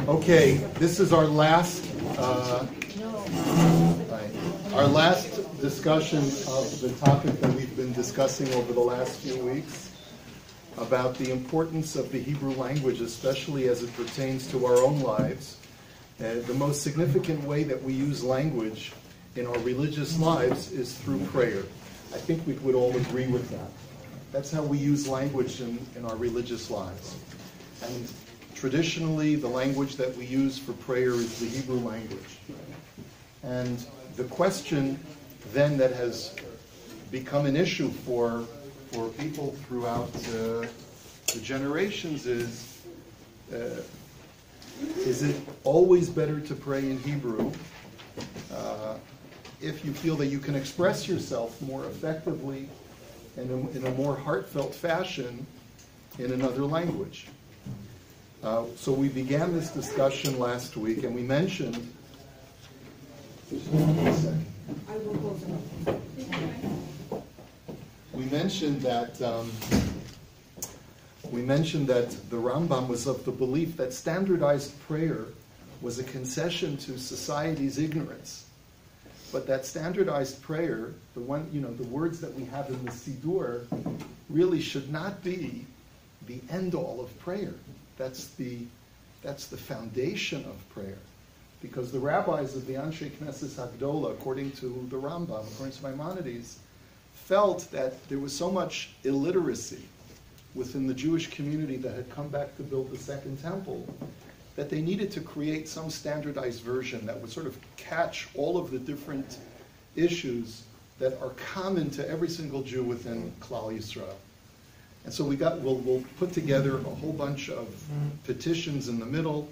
Okay, this is our last discussion of the topic that we've been discussing over the last few weeks about the importance of the Hebrew language, especially as it pertains to our own lives. The most significant way that we use language in our religious lives is through prayer. I think we would all agree with that. That's how we use language in our religious lives. And traditionally, the language that we use for prayer is the Hebrew language. And the question then that has become an issue for people throughout the generations is it always better to pray in Hebrew if you feel that you can express yourself more effectively and in a more heartfelt fashion in another language? So we began this discussion last week, and we mentioned. We mentioned that the Rambam was of the belief that standardized prayer was a concession to society's ignorance, but that standardized prayer, the words that we have in the Siddur, really should not be the end-all of prayer. That's the foundation of prayer, because the rabbis of the Anshe Knesset Hagdola, according to the Rambam, according to Maimonides, felt that there was so much illiteracy within the Jewish community that had come back to build the Second Temple that they needed to create some standardized version that would sort of catch all of the different issues that are common to every single Jew within Klal Yisrael. And so we'll put together a whole bunch of petitions in the middle.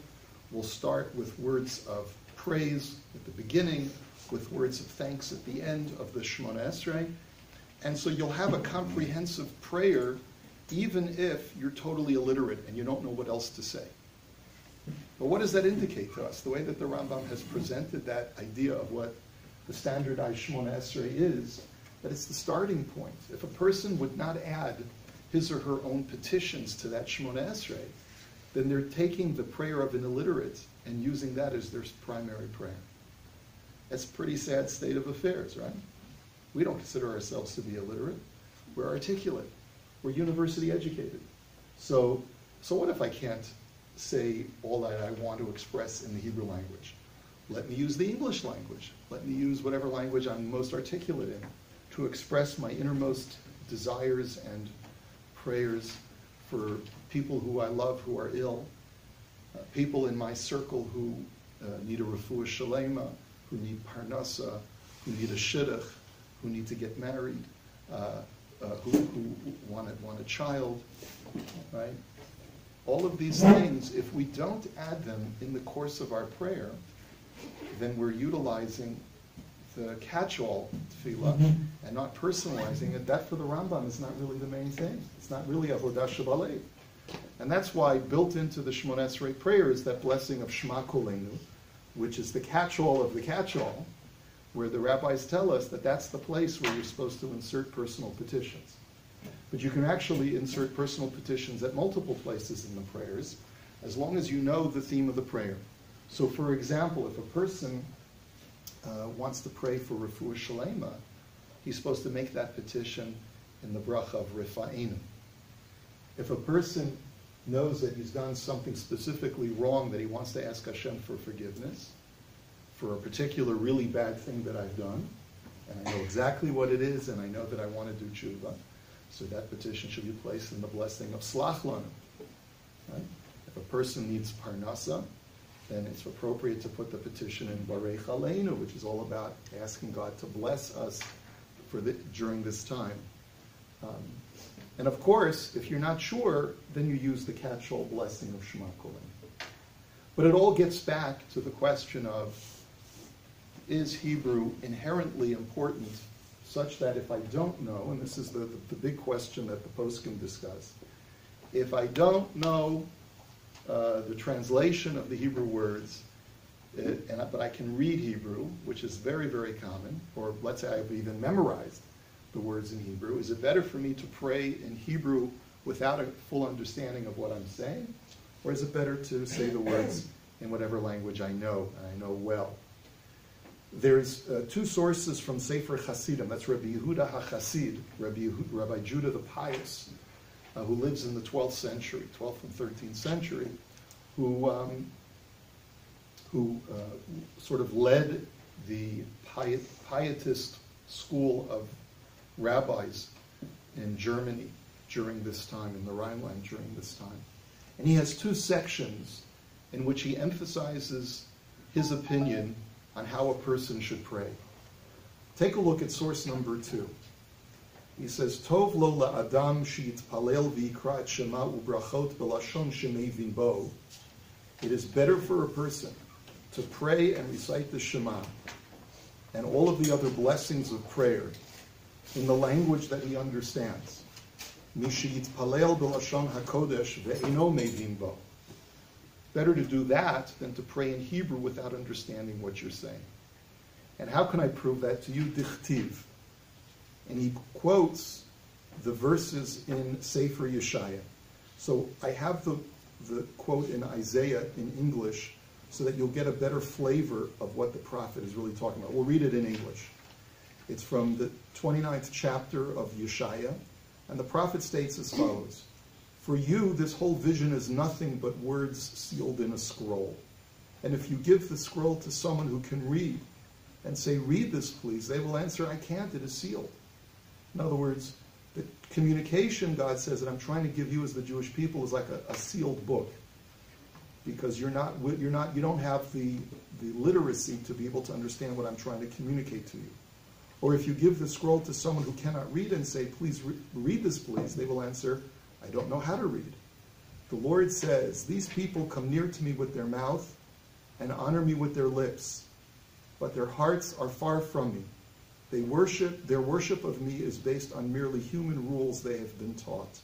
We'll start with words of praise at the beginning, with words of thanks at the end of the Shemona Esrei. And so you'll have a comprehensive prayer even if you're totally illiterate and you don't know what else to say. But what does that indicate to us? The way that the Rambam has presented that idea of what the standardized Shemona Esrei is, that it's the starting point. If a person would not add his or her own petitions to that Shemona Esrei, then they're taking the prayer of an illiterate and using that as their primary prayer. That's a pretty sad state of affairs, right? We don't consider ourselves to be illiterate. We're articulate. We're university educated. So what if I can't say all that I want to express in the Hebrew language? Let me use the English language. Let me use whatever language I'm most articulate in to express my innermost desires and prayers for people who I love who are ill, people in my circle who need a refuah shalema, who need parnasa, who need a shidduch, who need to get married, who want a child, right? All of these things, if we don't add them in the course of our prayer, then we're utilizing the catch-all tefillah and not personalizing it. That for the Rambam is not really the main thing. It's not really avodah shebalev. And that's why built into the Shemona Esrei prayer is that blessing of Shema Kolenu, which is the catch-all of the catch-all, where the rabbis tell us that that's the place where you're supposed to insert personal petitions. But you can actually insert personal petitions at multiple places in the prayers, as long as you know the theme of the prayer. So for example, if a person wants to pray for refuah shalema, he's supposed to make that petition in the bracha of rifa'enu. If a person knows that he's done something specifically wrong, that he wants to ask Hashem for forgiveness for a particular really bad thing that I've done, and I know exactly what it is, and I know that I want to do tshuva, so that petition should be placed in the blessing of slach lanu. Right? If a person needs parnasa, then it's appropriate to put the petition in Barech Aleinu, which is all about asking God to bless us during this time. And of course, if you're not sure, then you use the catch-all blessing of Shema Kolenu. But it all gets back to the question of, is Hebrew inherently important such that if I don't know, and this is the big question that the poskim discuss, if I don't know the translation of the Hebrew words, but I can read Hebrew, which is very, very common, or let's say I've even memorized the words in Hebrew, is it better for me to pray in Hebrew without a full understanding of what I'm saying? Or is it better to say the words in whatever language I know, and I know well. There's two sources from Sefer Hasidim. That's Rabbi Yehuda HaChasid, Rabbi Judah the Pious, who lives in the 12th century, 12th and 13th century, who sort of led the pietist school of rabbis in Germany during this time, in the Rhineland during this time. And he has two sections in which he emphasizes his opinion on how a person should pray. Take a look at source number 2. He says, Tov lo la'adam she'yitpalel v'yikra et shema u'brachot b'lashon shemevin bo. It is better for a person to pray and recite the Shema and all of the other blessings of prayer in the language that he understands. Mishiyitpalel b'lashon hakodesh ve'eno mevin bo. Better to do that than to pray in Hebrew without understanding what you're saying. And how can I prove that to you? Dichtiv. And he quotes the verses in Sefer Yeshaya. So I have the quote in Isaiah in English so that you'll get a better flavor of what the prophet is really talking about. We'll read it in English. It's from the 29th chapter of Yeshaya, and the prophet states as follows. For you, this whole vision is nothing but words sealed in a scroll. And if you give the scroll to someone who can read and say, read this please, they will answer, I can't, it is sealed. In other words, the communication, God says, that I'm trying to give you as the Jewish people is like a sealed book. Because you don't have the literacy to be able to understand what I'm trying to communicate to you. Or if you give the scroll to someone who cannot read and say, please read this please, they will answer, I don't know how to read. The Lord says, these people come near to me with their mouth and honor me with their lips, but their hearts are far from me. Their worship of me is based on merely human rules they have been taught.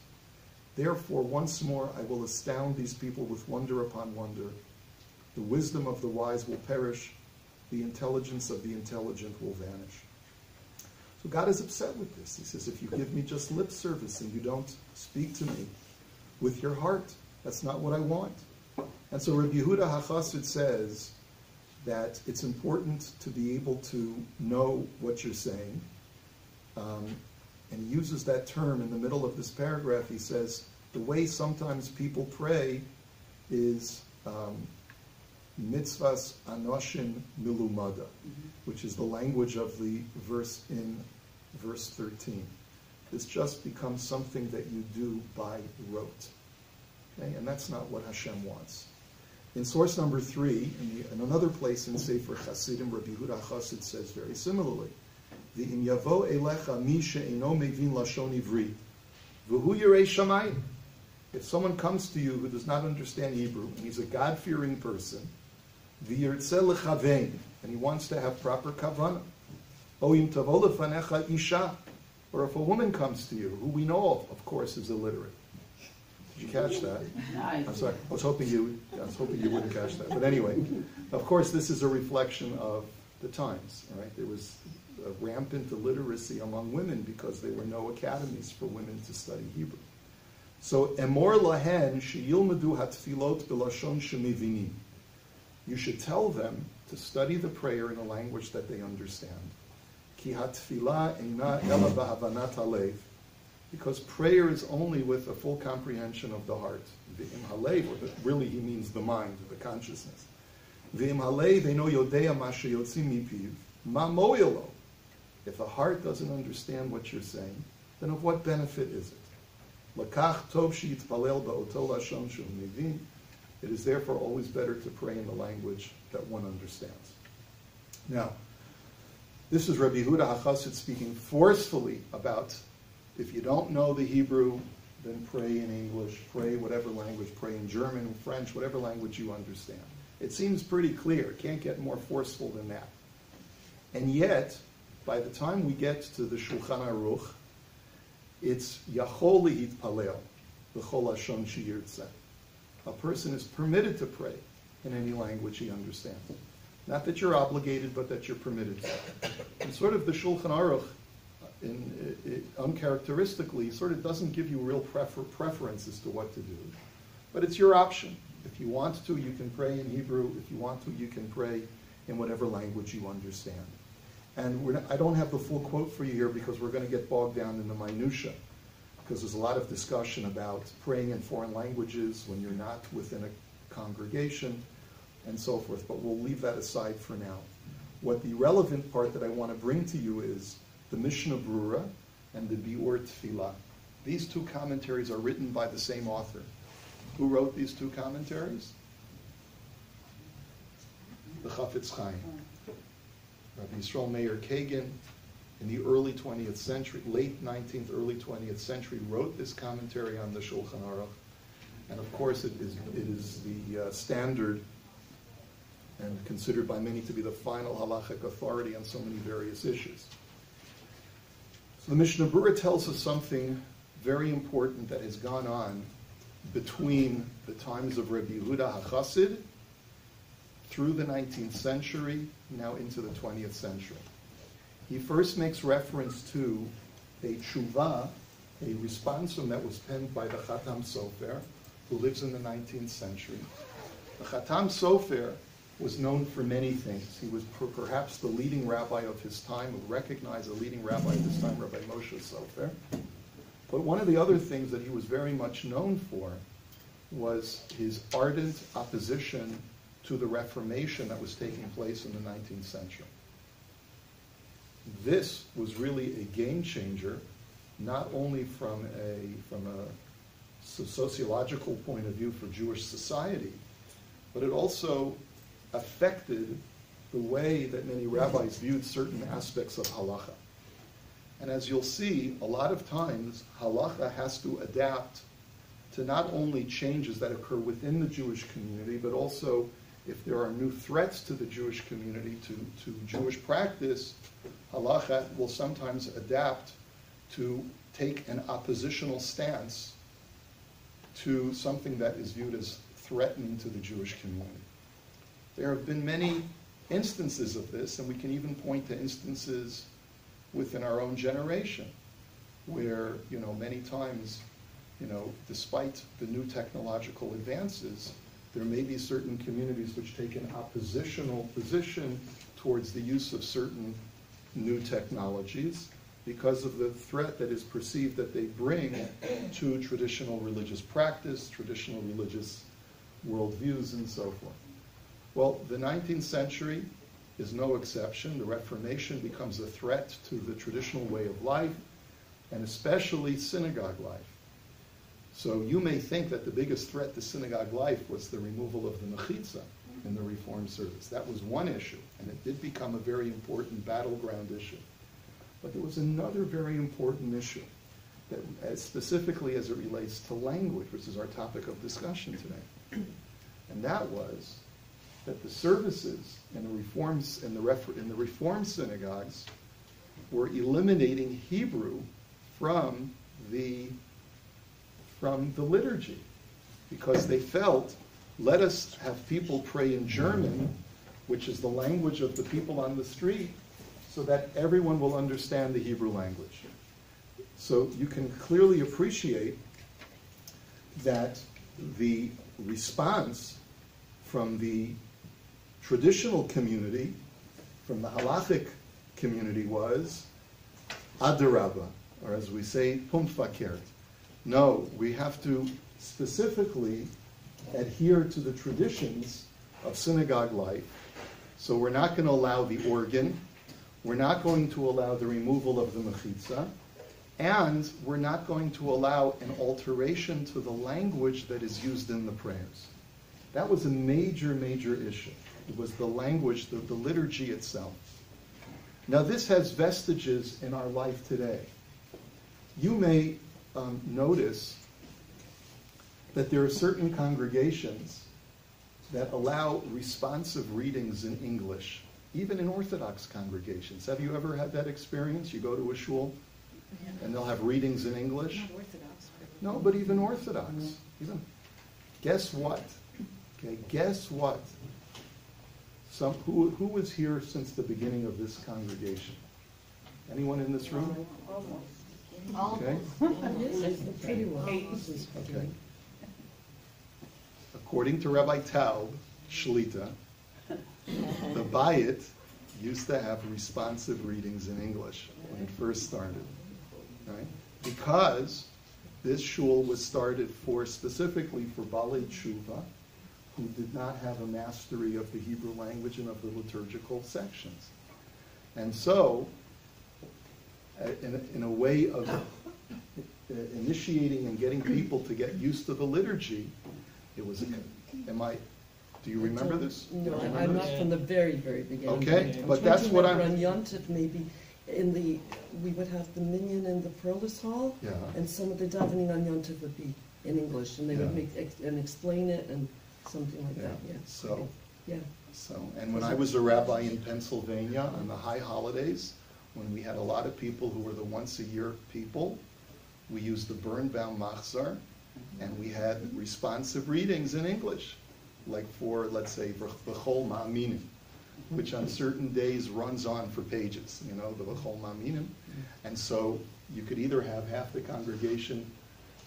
Therefore, once more, I will astound these people with wonder upon wonder. The wisdom of the wise will perish. The intelligence of the intelligent will vanish. So God is upset with this. He says, if you give me just lip service and you don't speak to me with your heart, that's not what I want. And so Rabbi Yehuda HaChasid says that it's important to be able to know what you're saying. And he uses that term in the middle of this paragraph. He says, the way sometimes people pray is mitzvahs anoshin milumada, which is the language of the verse in verse 13. This just becomes something that you do by rote. Okay? And that's not what Hashem wants. In source number 3, in another place in Sefer Chasidim, Rabbi Yehuda HaChasid says very similarly, V'im yavo elecha mi she'eno mevin lashon ivri, v'hu yirei shamayim. If someone comes to you who does not understand Hebrew, and he's a God-fearing person, v'yirtzeh lechavein, and he wants to have proper kavanah, o im tavo lefanecha isha, or if a woman comes to you, who we know of course, is illiterate. Did you catch that? I'm sorry. I was hoping you wouldn't catch that. But anyway, of course, this is a reflection of the times. Right? There was a rampant illiteracy among women because there were no academies for women to study Hebrew. So, emor lahen sheyilmadu hatfilot b'lashon shemivinim. You should tell them to study the prayer in a language that they understand. Ki hatfilah eina ela b'havanat halev. Because prayer is only with a full comprehension of the heart. V'im halev, or really he means the mind, the consciousness. V'im halev eino yodea ma sheyotzim mipiv, ma moyelo. If the heart doesn't understand what you're saying, then of what benefit is it? Lakach tov sheyitpalel ba'oto lashon shel mevin. It is therefore always better to pray in the language that one understands. Now, this is Rabbi Yehuda HaChasid speaking forcefully about if you don't know the Hebrew, then pray in English, pray whatever language, pray in German, French, whatever language you understand. It seems pretty clear. Can't get more forceful than that. And yet, by the time we get to the Shulchan Aruch, it's Yachol Yitpalel, B'chol Hashon Sheyirtzeh. A person is permitted to pray in any language he understands. Not that you're obligated, but that you're permitted to. And sort of the Shulchan Aruch, uncharacteristically, sort of doesn't give you real preference as to what to do. But it's your option. If you want to, you can pray in Hebrew. If you want to, you can pray in whatever language you understand. And I don't have the full quote for you here because we're going to get bogged down in the minutia, because there's a lot of discussion about praying in foreign languages when you're not within a congregation and so forth, but we'll leave that aside for now. What the relevant part that I want to bring to you is the Mishnah Brura and the Biur Tefillah. These two commentaries are written by the same author. Who wrote these two commentaries? The Chafetz Chaim. Rabbi Yisrael Meir Kagan, in the early 20th century, late 19th, early 20th century, wrote this commentary on the Shulchan Aruch. And of course, it is the standard and considered by many to be the final halachic authority on so many various issues. So the Mishnah Brura tells us something very important that has gone on between the times of Rabbi Yehuda HaChassid through the 19th century, now into the 20th century. He first makes reference to a tshuva, a responsum that was penned by the Chatam Sofer, who lives in the 19th century. The Chatam Sofer was known for many things. He was perhaps the leading rabbi of his time, who recognized a leading rabbi at this time, Rabbi Moshe Sofer. But one of the other things that he was very much known for was his ardent opposition to the Reformation that was taking place in the 19th century. This was really a game changer, not only from a sociological point of view for Jewish society, but it also affected the way that many rabbis viewed certain aspects of halacha. And as you'll see, a lot of times halacha has to adapt to not only changes that occur within the Jewish community, but also if there are new threats to the Jewish community, to Jewish practice, halacha will sometimes adapt to take an oppositional stance to something that is viewed as threatening to the Jewish community. There have been many instances of this, and we can even point to instances within our own generation where, many times, despite the new technological advances, there may be certain communities which take an oppositional position towards the use of certain new technologies because of the threat that is perceived that they bring to traditional religious practice, traditional religious worldviews, and so forth. Well, the 19th century is no exception. The Reformation becomes a threat to the traditional way of life, and especially synagogue life. So you may think that the biggest threat to synagogue life was the removal of the mechitza in the Reform service. That was one issue, and it did become a very important battleground issue. But there was another very important issue, that specifically as it relates to language, which is our topic of discussion today. And that was that the services in the Reform synagogues were eliminating Hebrew from the liturgy, because they felt, let us have people pray in German, which is the language of the people on the street, so that everyone will understand the Hebrew language. So you can clearly appreciate that the response from the traditional community, from the halachic community, was adarabba, or as we say, pumfakert. No, we have to specifically adhere to the traditions of synagogue life. So we're not going to allow the organ, we're not going to allow the removal of the mechitza, and we're not going to allow an alteration to the language that is used in the prayers. That was a major, major issue. It was the language, the liturgy itself. Now this has vestiges in our life today. You may notice that there are certain congregations that allow responsive readings in English, even in Orthodox congregations. Have you ever had that experience? You go to a shul and they'll have readings in English? Not Orthodox. No, but even Orthodox. Even, guess what? Okay, guess what? Who was here since the beginning of this congregation? Anyone in this room? Okay. Pretty well. Okay. According to Rabbi Taub, Shlita, the BAYT used to have responsive readings in English when it first started, right? Because this shul was started specifically for Balei Tshuva, who did not have a mastery of the Hebrew language and of the liturgical sections. And so, in a way of initiating and getting people to get used to the liturgy, it was do you remember this? No, I'm not from the very, very beginning. Okay, but that's what I'm... On Yontif, maybe, we would have the minyan in the Perlis Hall, Yeah. and some of the davening on Yontif would be in English, and they would make and explain it and something like that. Yeah. So, yeah. And when I was a rabbi in Pennsylvania on the high holidays, when we had a lot of people who were the once-a-year people, we used the Birnbaum Machzor, and we had responsive readings in English, like for, let's say, V'chol Ma'aminim, which on certain days runs on for pages, the V'chol Ma'aminim. And so you could either have half the congregation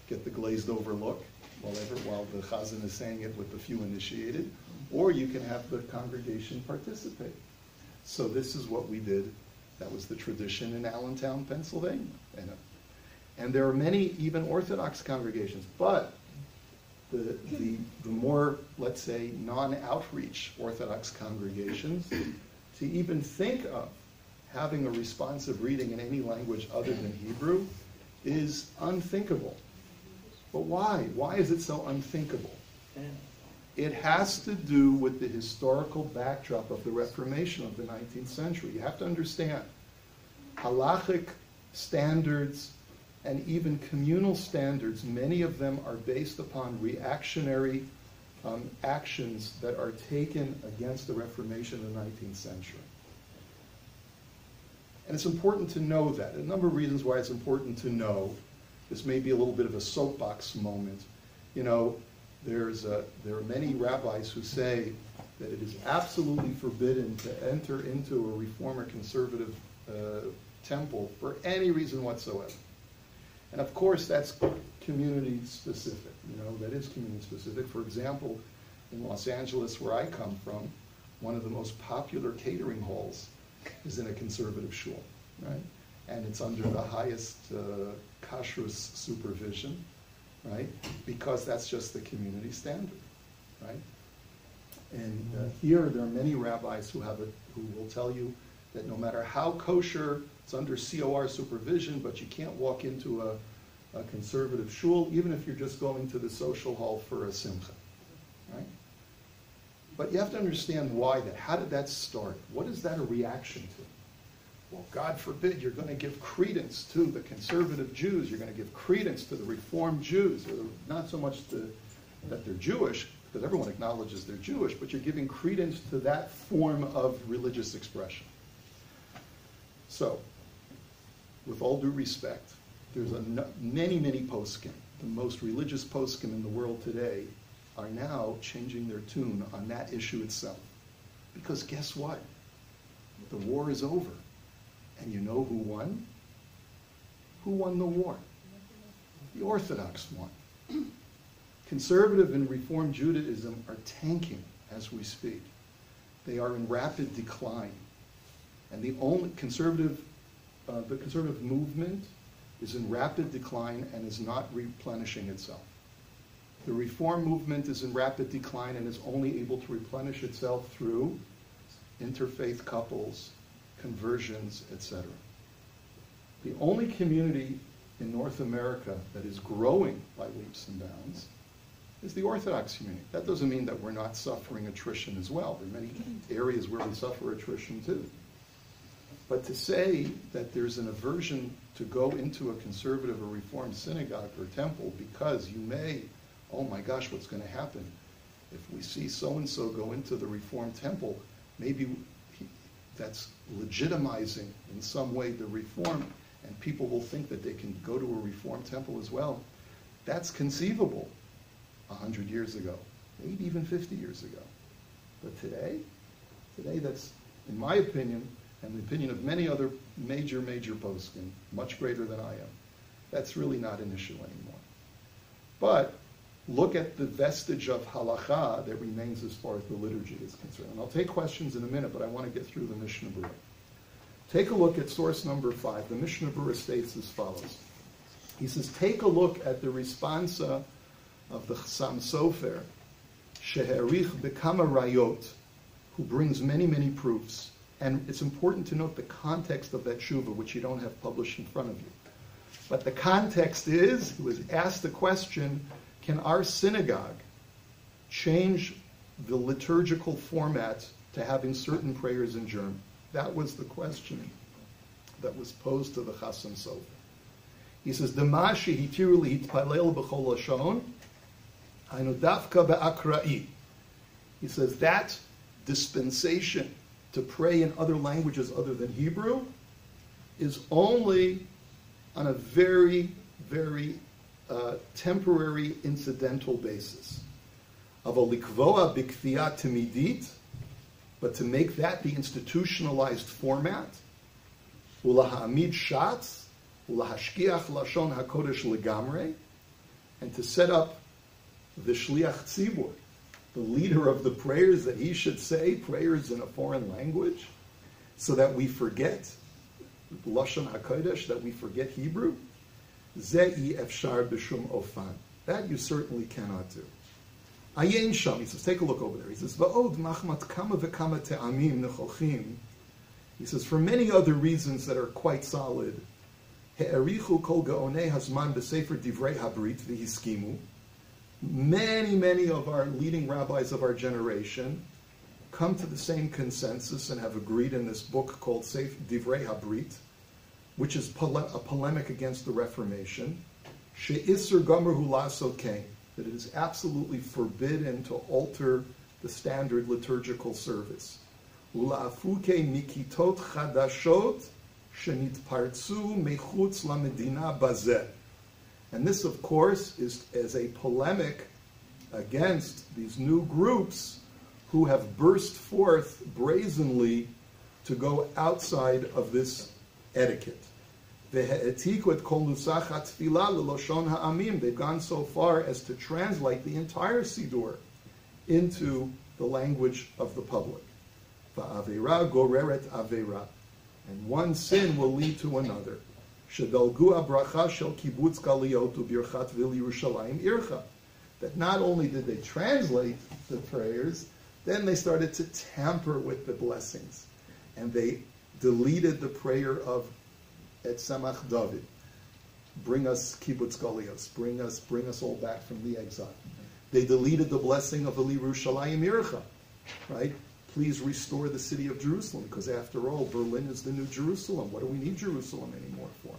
get the glazed over look while the Chazan is saying it with the few initiated, or you can have the congregation participate. So this is what we did. That was the tradition in Allentown, Pennsylvania. And there are many even Orthodox congregations, but the more, let's say, non-outreach Orthodox congregations, to even think of having a responsive reading in any language other than Hebrew is unthinkable. But why? Why is it so unthinkable? It has to do with the historical backdrop of the Reformation of the 19th century. You have to understand, halachic standards and even communal standards, many of them are based upon reactionary actions that are taken against the Reformation of the 19th century. And it's important to know that. A number of reasons why it's important to know. This may be a little bit of a soapbox moment. There are many rabbis who say that it is absolutely forbidden to enter into a reform or conservative temple for any reason whatsoever. And of course, that's community specific. That is community specific. For example, in Los Angeles, where I come from, one of the most popular catering halls is in a conservative shul, right? And it's under the highest kashrus supervision, right? Because that's just the community standard, right? And here there are many rabbis who will tell you that no matter how kosher, it's under COR supervision, but you can't walk into a conservative shul, even if you're just going to the social hall for a simcha, right? But you have to understand why that. How did that start? What is that a reaction to? Well, God forbid you're going to give credence to the conservative Jews. You're going to give credence to the Reformed Jews. Or not so much that they're Jewish, because everyone acknowledges they're Jewish, but you're giving credence to that form of religious expression. So, with all due respect, there's many, many poskim. The most religious poskim in the world today are now changing their tune on that issue itself. Because guess what? The war is over. And you know who won? Who won the war? The Orthodox won. Conservative and Reformed Judaism are tanking as we speak. They are in rapid decline. And the conservative movement is in rapid decline and is not replenishing itself. The Reform movement is in rapid decline and is only able to replenish itself through interfaith couples, conversions, etc. The only community in North America that is growing by leaps and bounds is the Orthodox community. That doesn't mean that we're not suffering attrition as well. There are many areas where we suffer attrition too. But to say that there's an aversion to go into a conservative or reformed synagogue or temple because you may, oh my gosh, what's going to happen? If we see so-and-so go into the reformed temple, maybe that's legitimizing in some way the reform, and people will think that they can go to a reformed temple as well. That's conceivable 100 years ago, maybe even 50 years ago. But today that's, in my opinion, and the opinion of many other major poskim, much greater than I am, that's really not an issue anymore. But look at the vestige of halacha that remains as far as the liturgy is concerned. And I'll take questions in a minute, but I want to get through the Mishnah Berurah. Take a look at source number 5. The Mishnah Berurah states as follows. He says, take a look at the responsa of the Chassam Sofer, Sheherich Bekama Rayot, who brings many, many proofs. And it's important to note the context of that tshuva, which you don't have published in front of you. But the context is, he was asked the question, can our synagogue change the liturgical format to having certain prayers in German? That was the question that was posed to the Chassam Sofer. He says, "Dema shehitiru lihitpalel b'chol lashon, hainu dafka be'akra'i." He says that dispensation to pray in other languages other than Hebrew is only on a very, very temporary, incidental basis. Aval likvoa b'kfiyat timidit, but to make that the institutionalized format, ulaha'amid shatz, ulahashkiach lashon hakodesh legamre, and to set up the shliach tzibur, the leader of the prayers, that he should say prayers in a foreign language, so that we forget lashon hakodesh, that we forget Hebrew. Ze'i efshar b'shum ofan. That you certainly cannot do. Ayin sham, he says, take a look over there. He says, Va'od machmat kama v'kama te'amim nechochim. He says, for many other reasons that are quite solid, he'erichu kol ga'onei hazman b'sefer divrei habrit v'hiskimu. Many, many of our leading rabbis of our generation come to the same consensus and have agreed in this book called Sefer Divrei Habrit, which is a polemic against the Reformation, she'isur gomer hu la'asot kein, that it is absolutely forbidden to alter the standard liturgical service. Ula'afuke nikitot chadashot shenitpartzu mechutz lamedina bazeh. And this, of course, is as a polemic against these new groups who have burst forth brazenly to go outside of this etiquette. They've gone so far as to translate the entire Siddur into the language of the public. And one sin will lead to another. That not only did they translate the prayers, then they started to tamper with the blessings. And they deleted the prayer of Et Samach David. Bring us kibbutz galios. Bring us all back from the exile. They deleted the blessing of Eli Yerushalayim Ircha. Right? Please restore the city of Jerusalem, because after all, Berlin is the new Jerusalem. What do we need Jerusalem anymore for?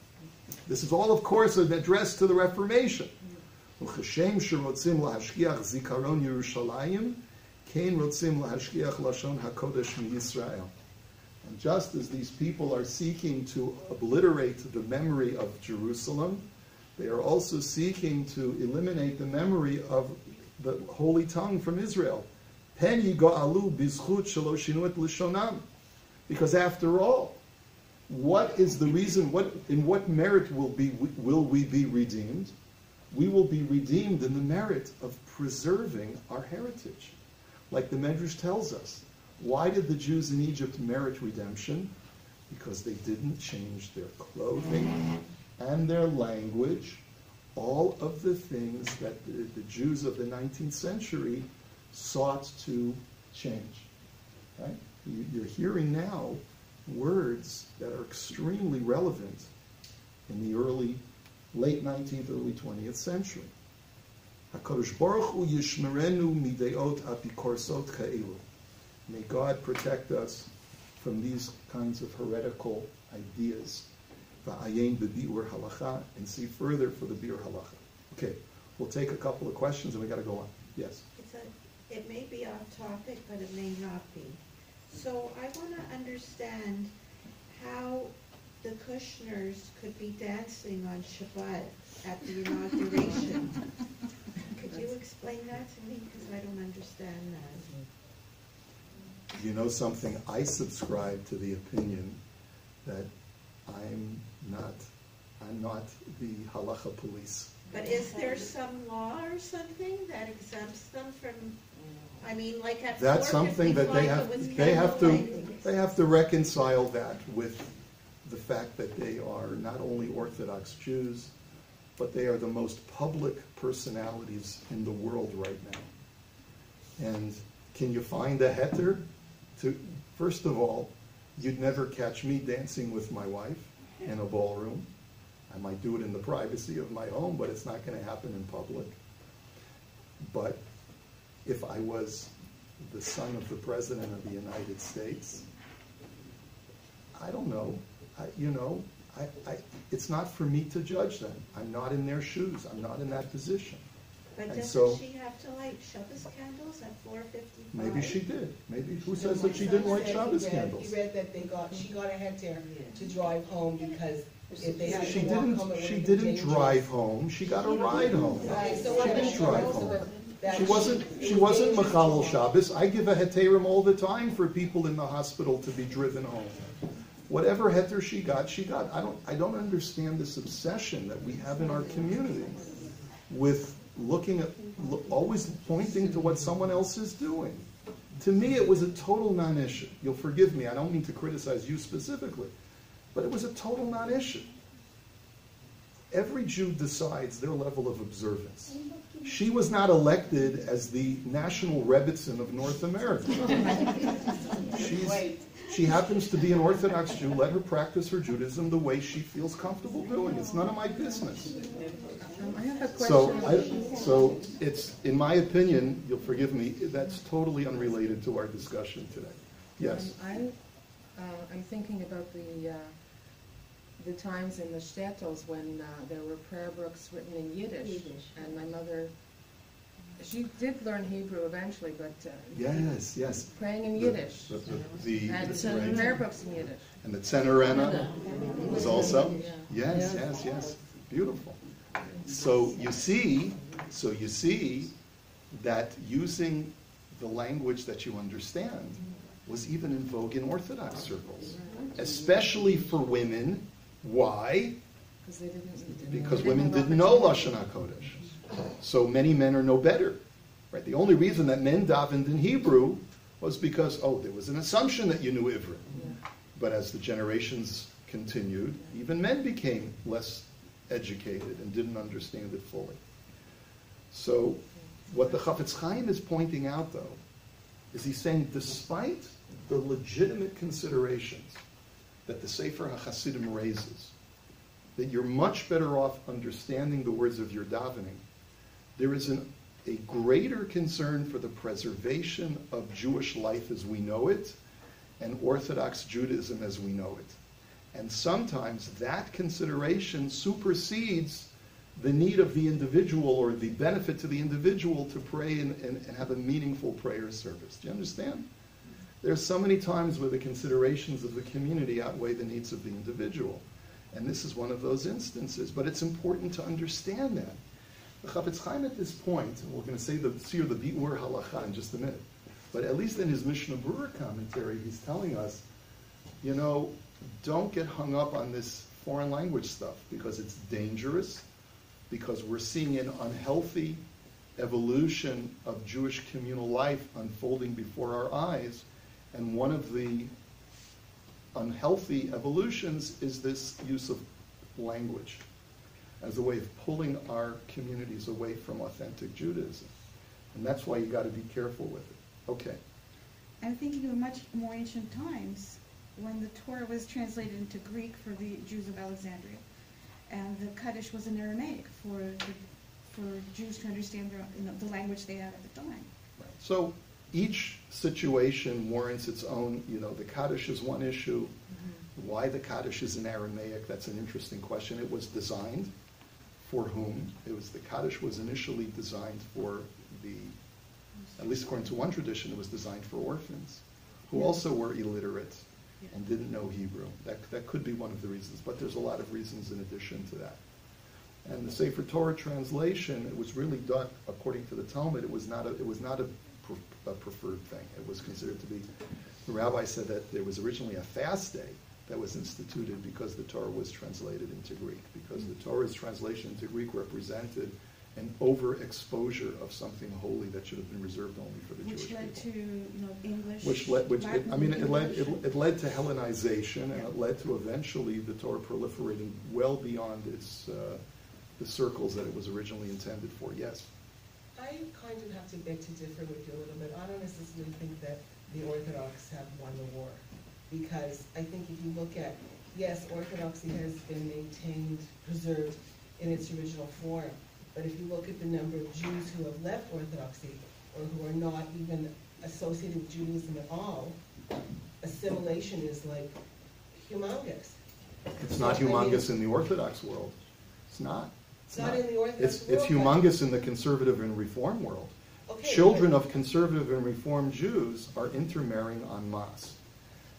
This is all, of course, addressed to the Reformation. Uchashem sherotzim lahashkiach zikaron Yerushalayim, kein rotzim lahashkiach lashon hakodesh miYisrael. And just as these people are seeking to obliterate the memory of Jerusalem, they are also seeking to eliminate the memory of the Holy Tongue from Israel. Pen yigo'alu bizchut shelo shinu et lishonam. Because after all, what is the reason, in what merit will we be redeemed? We will be redeemed in the merit of preserving our heritage. Like the Medrash tells us. Why did the Jews in Egypt merit redemption? Because they didn't change their clothing and their language, all of the things that the Jews of the 19th century sought to change. Right? You're hearing now words that are extremely relevant in the late 19th, early 20th century. HaKadosh Baruch Hu yishmerenu mideot apikorsot ka'elu. May God protect us from these kinds of heretical ideas. Va'ayin b'bi'ur halacha, and see further for the bi'ur halacha. Okay, we'll take a couple of questions and we got to go on. Yes? It may be off topic, but it may not be. So I want to understand how the Kushners could be dancing on Shabbat at the inauguration. Could you explain that to me? Because I don't understand that. You know something? I subscribe to the opinion that I'm not the halacha police. But is there some law or something that exempts them from, I mean, like at That's something that 4:55 they have to reconcile that with the fact that they are not only Orthodox Jews, but they are the most public personalities in the world right now. And can you find a heter? First of all, you'd never catch me dancing with my wife in a ballroom. I might do it in the privacy of my home, but it's not going to happen in public. But if I was the son of the President of the United States, I don't know. It's not for me to judge them. I'm not in their shoes. I'm not in that position. But And doesn't so, she have to light Shabbos candles at 4:55? maybe she did. Maybe who says that she didn't light Shabbos candles? He read that she got a heter to drive home because if they had She to walk home, it didn't. She would have been didn't dangerous. drive home. She got a ride home. Right, so She what didn't drive home. that She wasn't Mechalel Shabbos. I give a heterim all the time for people in the hospital to be driven home. Whatever heter she got, she got. I don't understand this obsession that we have in our community with always pointing to what someone else is doing. To me, it was a total non-issue. You'll forgive me. I don't mean to criticize you specifically, but it was a total non-issue. Every Jew decides their level of observance. She was not elected as the national Rebbitzin of North America. She happens to be an Orthodox Jew. Let her practice her Judaism the way she feels comfortable doing. It's none of my business. I have a question. So it's, in my opinion, you'll forgive me, that's totally unrelated to our discussion today. Yes? I'm thinking about the times in the shtetls when there were prayer books written in Yiddish. And my mother, she did learn Hebrew eventually, but Yes. praying in Yiddish. And prayer books in Yiddish. And the Tzenorena was also? Yes. Beautiful. So you see that using the language that you understand was even in vogue in Orthodox circles, especially for women. Why? Because women didn't know Lashon HaKodesh. So many men are no better. Right? The only reason that men davened in Hebrew was because, there was an assumption that you knew Ivrit. But as the generations continued, even men became less educated and didn't understand it fully. So what the Chafetz Chaim is pointing out, though, is he's saying despite the legitimate considerations that the Sefer HaChasidim raises, that you're much better off understanding the words of your davening, there is a greater concern for the preservation of Jewish life as we know it and Orthodox Judaism as we know it. And sometimes that consideration supersedes the need of the individual or the benefit to the individual to pray and have a meaningful prayer service. Do you understand? There's so many times where the considerations of the community outweigh the needs of the individual. And this is one of those instances. But it's important to understand that. The Chafetz Chaim at this point, and we're going to say the Bi'ur Halacha in just a minute, but at least in his Mishnah Berurah commentary, he's telling us, don't get hung up on this foreign language stuff because it's dangerous, because we're seeing an unhealthy evolution of Jewish communal life unfolding before our eyes. And one of the unhealthy evolutions is this use of language as a way of pulling our communities away from authentic Judaism. And that's why you got to be careful with it. Okay. I'm thinking of much more ancient times when the Torah was translated into Greek for the Jews of Alexandria, and the Kaddish was in Aramaic for Jews to understand the language they had at the time. Right. So each situation warrants its own, the Kaddish is one issue. Mm-hmm. Why the Kaddish is in Aramaic, that's an interesting question. It was designed for whom? The Kaddish was initially designed for at least according to one tradition, it was designed for orphans who also were illiterate and didn't know Hebrew. That could be one of the reasons, but there's a lot of reasons in addition to that. And the Sefer Torah translation, it was really done according to the Talmud. It was not a preferred thing. It was considered to be. The rabbi said that there was originally a fast day that was instituted because the Torah was translated into Greek, because the Torah's translation into Greek represented an overexposure of something holy that should have been reserved only for the Jewish people. Which led to, English. It led to Hellenization, and it led to eventually the Torah proliferating well beyond its the circles that it was originally intended for. Yes. I kind of have to beg to differ with you a little bit. I don't necessarily think that the Orthodox have won the war, because I think if you look at, yes, Orthodoxy has been maintained, preserved in its original form, but if you look at the number of Jews who have left Orthodoxy, or who are not even associated with Judaism at all, assimilation is like humongous. It's not humongous in the Orthodox world. It's not. It's not in the Orthodox world. It's humongous in the conservative and Reform world. Okay, Children of conservative and Reform Jews are intermarrying en masse.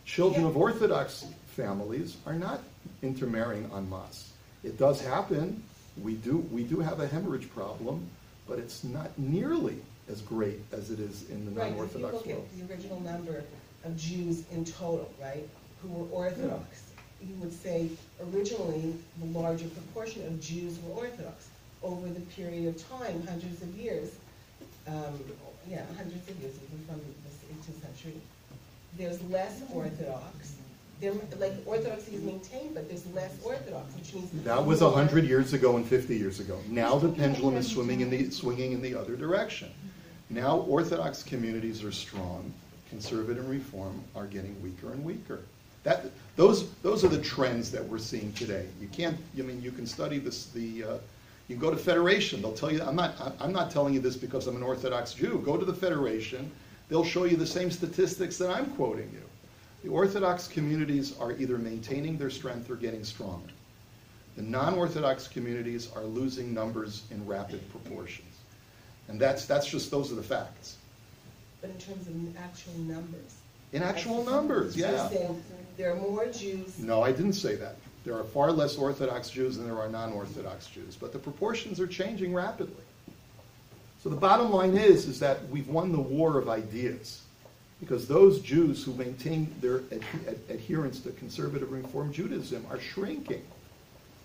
Children of Orthodox families are not intermarrying en masse. It does happen. We do have a hemorrhage problem, but it's not nearly as great as it is in the non-Orthodox world. If you look at the original number of Jews in total, right, who were Orthodox, you would say originally the larger proportion of Jews were Orthodox. Over the period of time, hundreds of years, hundreds of years, even from the 18th century, there's less Orthodox. Orthodoxy is maintained, but there's less Orthodox, which means that was 100 years ago and 50 years ago. Now the pendulum is swinging in the other direction. Now Orthodox communities are strong. Conservative and Reform are getting weaker and weaker. Those are the trends that we're seeing today. You can study this. You can go to Federation. They'll tell you. I'm not telling you this because I'm an Orthodox Jew. Go to the Federation. They'll show you the same statistics that I'm quoting you. The Orthodox communities are either maintaining their strength or getting stronger. The non-Orthodox communities are losing numbers in rapid proportions. And those are the facts. But in terms of actual numbers. In actual numbers, yeah. There are more Jews. No, I didn't say that. There are far less Orthodox Jews than there are non-Orthodox Jews. But the proportions are changing rapidly. So the bottom line is that we've won the war of ideas. Because those Jews who maintain their adherence to conservative Reform Judaism are shrinking.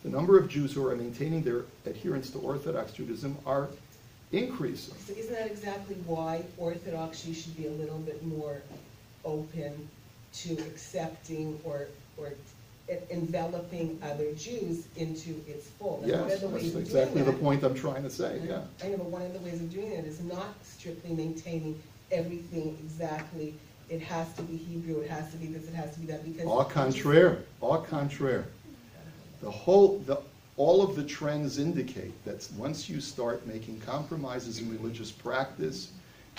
The number of Jews who are maintaining their adherence to Orthodox Judaism are increasing. So isn't that exactly why Orthodoxy should be a little bit more open to accepting or enveloping other Jews into its fold? Yes, that's exactly the point I'm trying to say, yeah. I know, but one of the ways of doing that is not strictly maintaining everything exactly. It has to be Hebrew, it has to be this, it has to be that. Because au contraire. All of the trends indicate that once you start making compromises in religious practice,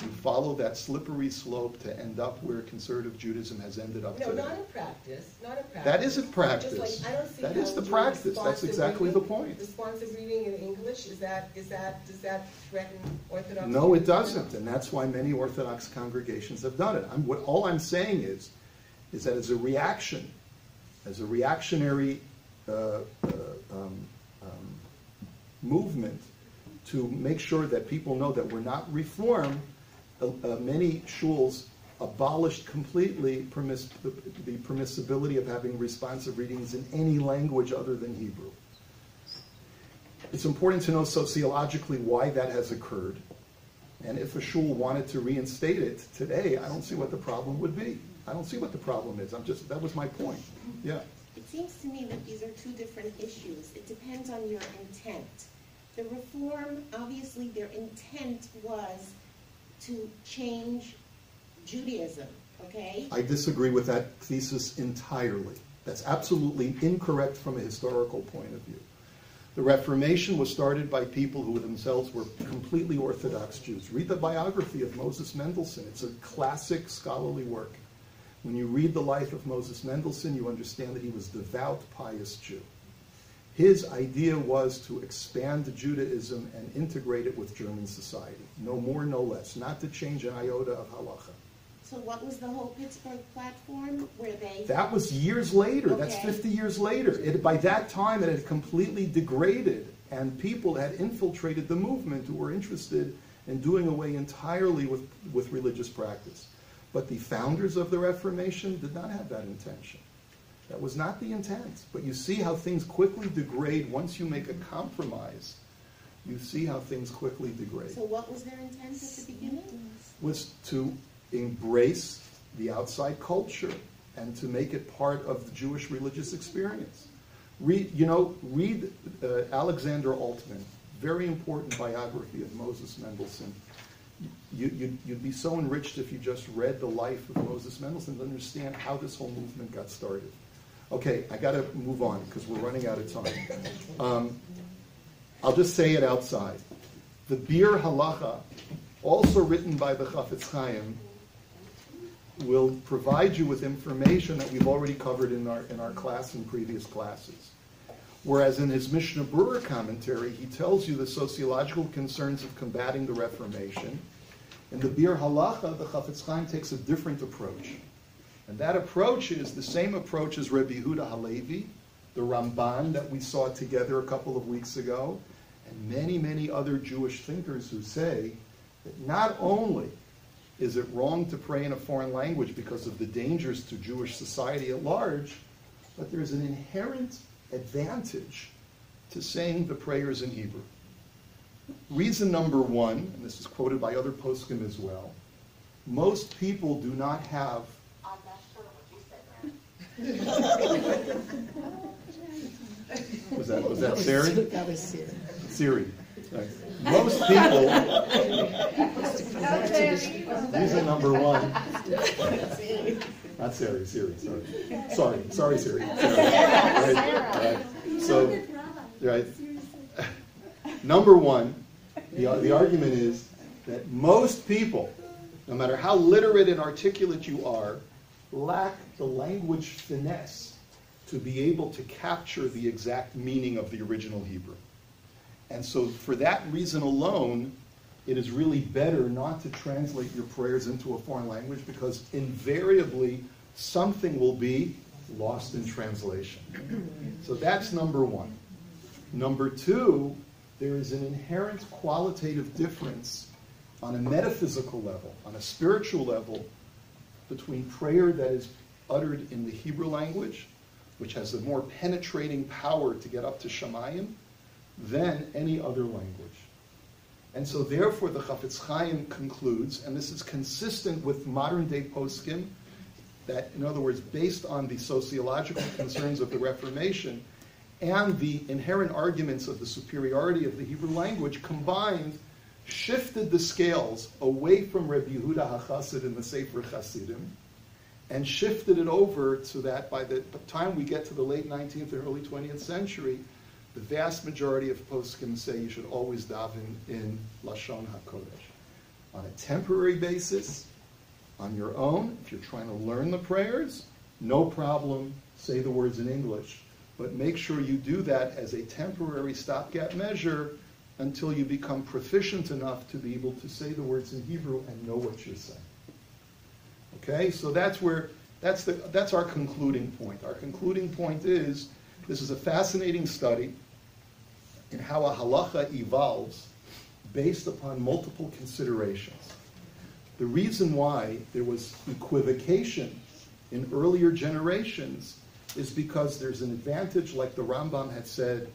you follow that slippery slope to end up where conservative Judaism has ended up today. No, not in practice. That isn't practice. Just like, I don't see that how is the practice. That's exactly the point. Responsive reading in English, does that threaten Orthodox? No, it doesn't, and that's why many Orthodox congregations have done it. All I'm saying is that as a reactionary movement to make sure that people know that we're not Reform, many shuls abolished completely the permissibility of having responsive readings in any language other than Hebrew. It's important to know sociologically why that has occurred. And if a shul wanted to reinstate it today, I don't see what the problem would be. I don't see what the problem is. That was my point. Yeah. It seems to me that these are two different issues. It depends on your intent. The Reform, obviously their intent was to change Judaism, okay? I disagree with that thesis entirely. That's absolutely incorrect from a historical point of view. The Reformation was started by people who themselves were completely Orthodox Jews. Read the biography of Moses Mendelssohn. It's a classic scholarly work. When you read the life of Moses Mendelssohn, you understand that he was a devout, pious Jew. His idea was to expand Judaism and integrate it with German society. No more, no less. Not to change an iota of halacha. So what was the whole Pittsburgh platform where they... That was years later. Okay. That's 50 years later. By that time, it had completely degraded, and people had infiltrated the movement who were interested in doing away entirely with religious practice. But the founders of the Reformation did not have that intention. That was not the intent. But you see how things quickly degrade once you make a compromise. You see how things quickly degrade. So what was their intent at the beginning? Was to embrace the outside culture and to make it part of the Jewish religious experience. Read Alexander Altman, very important biography of Moses Mendelssohn. You'd be so enriched if you just read the life of Moses Mendelssohn to understand how this whole movement got started. Okay, I got to move on because we're running out of time. I'll just say it outside. The Bir Halacha, also written by the Chafetz Chaim, will provide you with information that we've already covered in our class and previous classes. Whereas in his Mishnah Berurah commentary, he tells you the sociological concerns of combating the Reformation. In the Bir Halacha, the Chafetz Chaim takes a different approach. And that approach is the same approach as Rabbi Yehuda Halevi, the Ramban that we saw together a couple of weeks ago, and many, many other Jewish thinkers who say that not only is it wrong to pray in a foreign language because of the dangers to Jewish society at large, but there's an inherent advantage to saying the prayers in Hebrew. Reason number one, and this is quoted by other poskim as well, most people do not have... I'm not sure what you said, man. Was that Siri? That was Siri. Siri. Right. Most people... Reason number one... Not Siri, Siri, sorry. Sorry, Siri. Right. So, right. Number one, the argument is that most people, no matter how literate and articulate you are, lack the language finesse to be able to capture the exact meaning of the original Hebrew. And so for that reason alone, it is really better not to translate your prayers into a foreign language because invariably something will be lost in translation. So that's number one. Number two, there is an inherent qualitative difference on a metaphysical level, on a spiritual level, between prayer that is uttered in the Hebrew language, which has a more penetrating power to get up to Shamayim, than any other language. And so therefore the Chafetz Chaim concludes, and this is consistent with modern day poskim, that in other words, based on the sociological concerns of the Reformation and the inherent arguments of the superiority of the Hebrew language combined, shifted the scales away from Rabbi Yehuda HaChassid in the Sefer Chassidim, and shifted it over so that by the time we get to the late 19th and early 20th century, the vast majority of poskim say you should always daven in Lashon HaKodesh. On a temporary basis, on your own, if you're trying to learn the prayers, no problem, say the words in English. But make sure you do that as a temporary stopgap measure until you become proficient enough to be able to say the words in Hebrew and know what you're saying. Okay, so that's our concluding point. Our concluding point is, this is a fascinating study in how a halacha evolves based upon multiple considerations. The reason why there was equivocation in earlier generations is because there's an advantage, like the Rambam had said,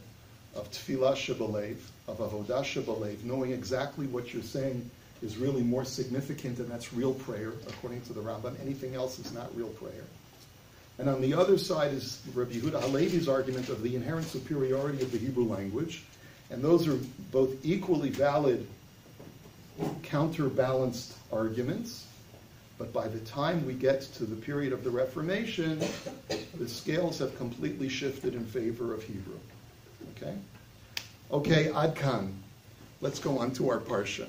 of tefillah shebalev, of avodah shebalev, knowing exactly what you're saying is really more significant, and that's real prayer, according to the Rambam. Anything else is not real prayer. And on the other side is Rabbi Yehuda Halevi's argument of the inherent superiority of the Hebrew language, and those are both equally valid, counterbalanced arguments. But by the time we get to the period of the Reformation, the scales have completely shifted in favor of Hebrew. Okay? Okay, Ad Kan. Let's go on to our parsha.